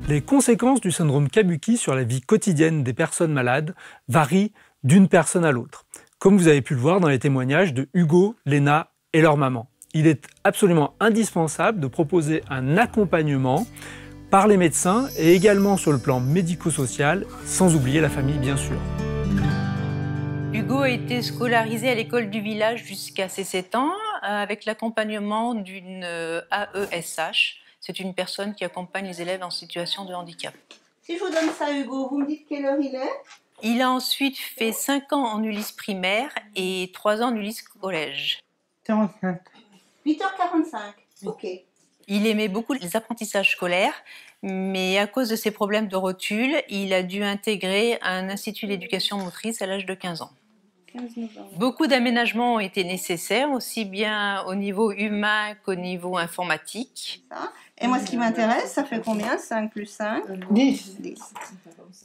Les conséquences du syndrome Kabuki sur la vie quotidienne des personnes malades varient d'une personne à l'autre, comme vous avez pu le voir dans les témoignages de Hugo, Léna et leur maman. Il est absolument indispensable de proposer un accompagnement par les médecins et également sur le plan médico-social, sans oublier la famille bien sûr. Hugo a été scolarisé à l'école du village jusqu'à ses 7 ans avec l'accompagnement d'une AESH. C'est une personne qui accompagne les élèves en situation de handicap. Si je vous donne ça, Hugo, vous me dites quelle heure il est? Il a ensuite fait 5 ans en Ulysse primaire et 3 ans en Ulysse collège. 45. 8h45, ok. Il aimait beaucoup les apprentissages scolaires, mais à cause de ses problèmes de rotule, il a dû intégrer un institut d'éducation motrice à l'âge de 15 ans. Beaucoup d'aménagements ont été nécessaires, aussi bien au niveau humain qu'au niveau informatique. Et moi, ce qui m'intéresse, ça fait combien? 5 plus 5? 10.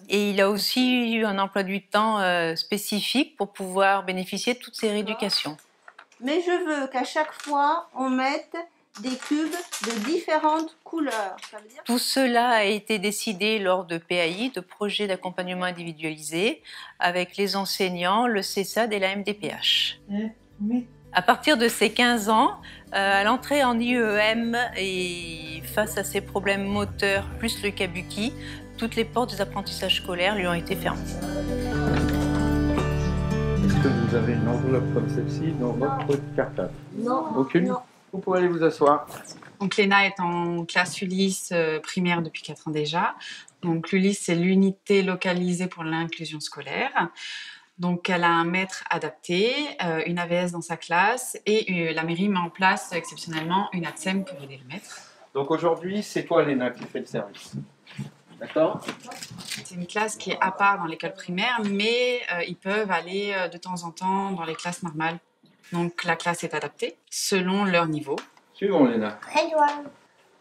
Et il a aussi eu un emploi du temps spécifique pour pouvoir bénéficier de toute ces rééducations. Mais je veux qu'à chaque fois, on mette des cubes de différentes couleurs. Ça veut dire... Tout cela a été décidé lors de PAI, de projets d'accompagnement individualisé, avec les enseignants, le CESAD et la MDPH. Oui. À partir de ses 15 ans, à l'entrée en IEM et face à ses problèmes moteurs plus le Kabuki, toutes les portes des apprentissages scolaires lui ont été fermées. Est-ce que vous avez une enveloppe comme celle-ci dans votre cartable? Non. Aucune? Non. Vous pouvez aller vous asseoir. Donc Léna est en classe Ulysse primaire depuis 4 ans déjà. Donc l'Ulysse, c'est l'unité localisée pour l'inclusion scolaire. Donc elle a un maître adapté, une AVS dans sa classe et la mairie met en place exceptionnellement une ATSEM pour aider le maître. Donc aujourd'hui, c'est toi, Léna, qui fait le service. D'accord? C'est une classe qui est à part dans l'école primaire, mais ils peuvent aller de temps en temps dans les classes normales. Donc la classe est adaptée selon leur niveau. Suivant, Léna. Edouard.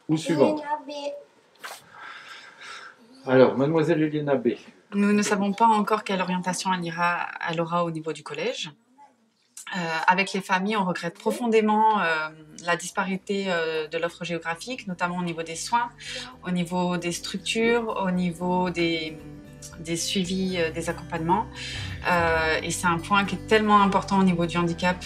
Ou suivant. Léna B. Alors, mademoiselle Léna B. Nous ne savons pas encore quelle orientation elle aura au niveau du collège. Avec les familles, on regrette profondément la disparité de l'offre géographique, notamment au niveau des soins, au niveau des structures, au niveau des suivis, des accompagnements. Et c'est un point qui est tellement important au niveau du handicap.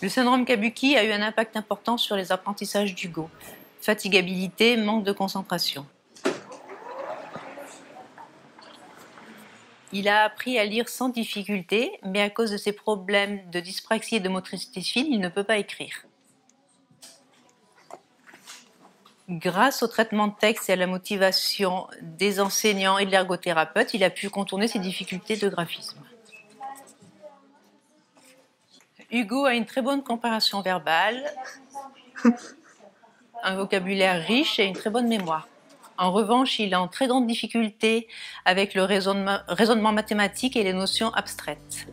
Le syndrome Kabuki a eu un impact important sur les apprentissages d'Hugo. Fatigabilité, manque de concentration. Il a appris à lire sans difficulté, mais à cause de ses problèmes de dyspraxie et de motricité fine, il ne peut pas écrire. Grâce au traitement de texte et à la motivation des enseignants et de l'ergothérapeute, il a pu contourner ses difficultés de graphisme. Hugo a une très bonne compréhension verbale, un vocabulaire riche et une très bonne mémoire. En revanche, il est en très grande difficulté avec le raisonnement mathématique et les notions abstraites.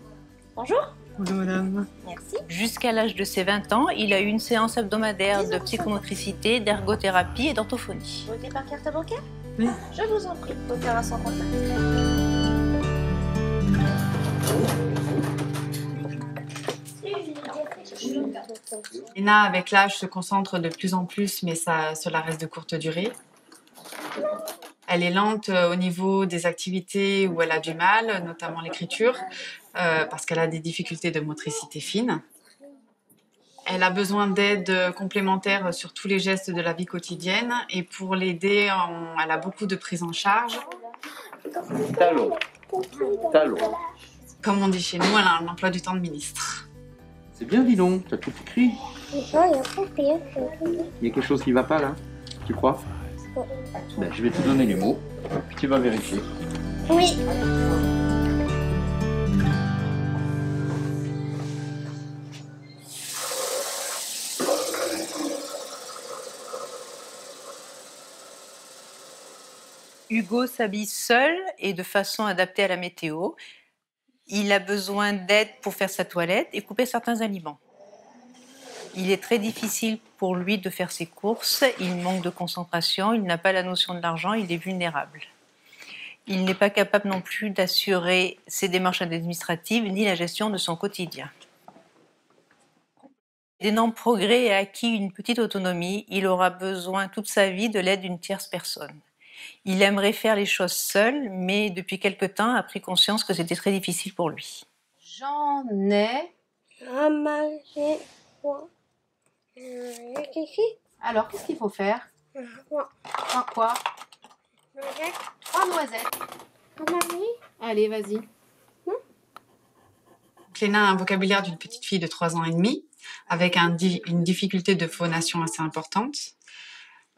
Bonjour. Bonjour madame. Merci. Jusqu'à l'âge de ses 20 ans, il a eu une séance hebdomadaire de psychomotricité, d'ergothérapie et d'orthophonie. Vous votez par carte bancaire? Oui. Je vous en prie. Opération contact. Léna, avec l'âge, se concentre de plus en plus, mais cela reste de courte durée. Elle est lente au niveau des activités où elle a du mal, notamment l'écriture, parce qu'elle a des difficultés de motricité fine. Elle a besoin d'aide complémentaire sur tous les gestes de la vie quotidienne et pour l'aider, elle a beaucoup de prise en charge. Talon. Talon. Comme on dit chez nous, elle a un emploi du temps de ministre. C'est bien, dis donc. T'as tout écrit. Non, il y a pas rien. Il y a quelque chose qui va pas, là? Tu crois? Ben, je vais te donner les mots, puis tu vas vérifier. Oui. Hugo s'habille seul et de façon adaptée à la météo. Il a besoin d'aide pour faire sa toilette et couper certains aliments. Il est très difficile pour lui de faire ses courses, il manque de concentration, il n'a pas la notion de l'argent, il est vulnérable. Il n'est pas capable non plus d'assurer ses démarches administratives ni la gestion de son quotidien. d'énormes progrès et a acquis une petite autonomie, il aura besoin toute sa vie de l'aide d'une tierce personne. Il aimerait faire les choses seul, mais depuis quelque temps a pris conscience que c'était très difficile pour lui. J'en ai. À manger. Ici. Alors, qu'est-ce qu'il faut faire? Quoi? Quoi? 3 Manger. noisettes. À manger. Allez, vas-y. Léna a un vocabulaire d'une petite fille de 3 ans et demi, avec une difficulté de phonation assez importante.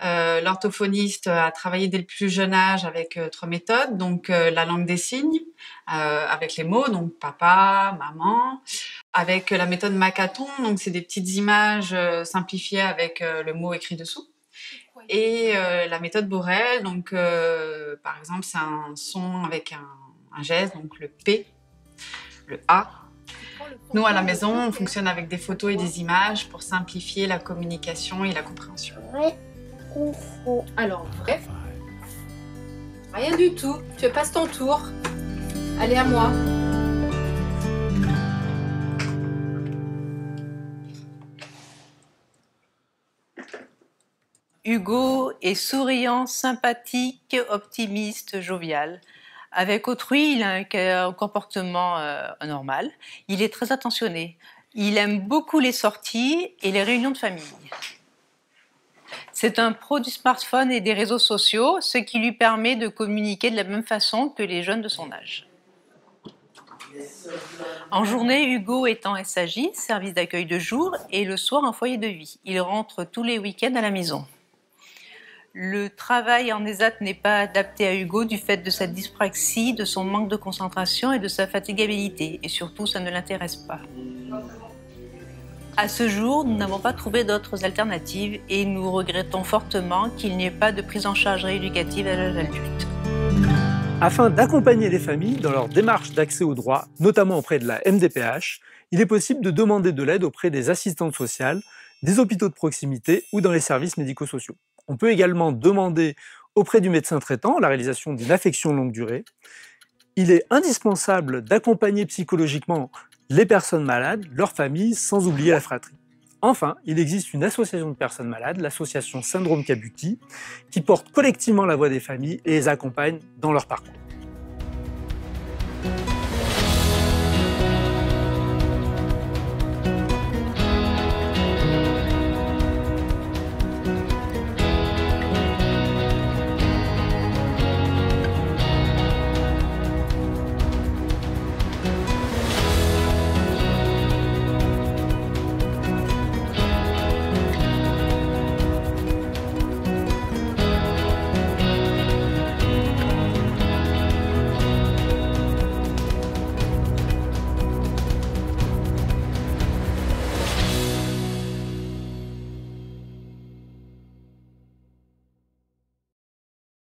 L'orthophoniste a travaillé dès le plus jeune âge avec 3 méthodes, donc la langue des signes, avec les mots, donc papa, maman, avec la méthode Macathon, donc c'est des petites images simplifiées avec le mot écrit dessous, et la méthode Borel, donc par exemple c'est un son avec un geste, donc le P, le A. Nous à la maison on fonctionne avec des photos et des images pour simplifier la communication et la compréhension. Ouais. Alors, bref. Rien du tout. Tu passes ton tour. Allez, à moi. Hugo est souriant, sympathique, optimiste, jovial. Avec autrui, il a un comportement normal. Il est très attentionné. Il aime beaucoup les sorties et les réunions de famille. C'est un pro du smartphone et des réseaux sociaux, ce qui lui permet de communiquer de la même façon que les jeunes de son âge. En journée, Hugo est en SAJ, service d'accueil de jour, et le soir en foyer de vie. Il rentre tous les week-ends à la maison. Le travail en ESAT n'est pas adapté à Hugo du fait de sa dyspraxie, de son manque de concentration et de sa fatigabilité. Et surtout, ça ne l'intéresse pas. À ce jour, nous n'avons pas trouvé d'autres alternatives et nous regrettons fortement qu'il n'y ait pas de prise en charge rééducative à l'âge adulte. Afin d'accompagner les familles dans leur démarche d'accès aux droits, notamment auprès de la MDPH, il est possible de demander de l'aide auprès des assistantes sociales, des hôpitaux de proximité ou dans les services médico-sociaux. On peut également demander auprès du médecin traitant la réalisation d'une affection longue durée. Il est indispensable d'accompagner psychologiquement les personnes malades, leurs familles, sans oublier la fratrie. Enfin, il existe une association de personnes malades, l'association Syndrome Kabuki, qui porte collectivement la voix des familles et les accompagne dans leur parcours.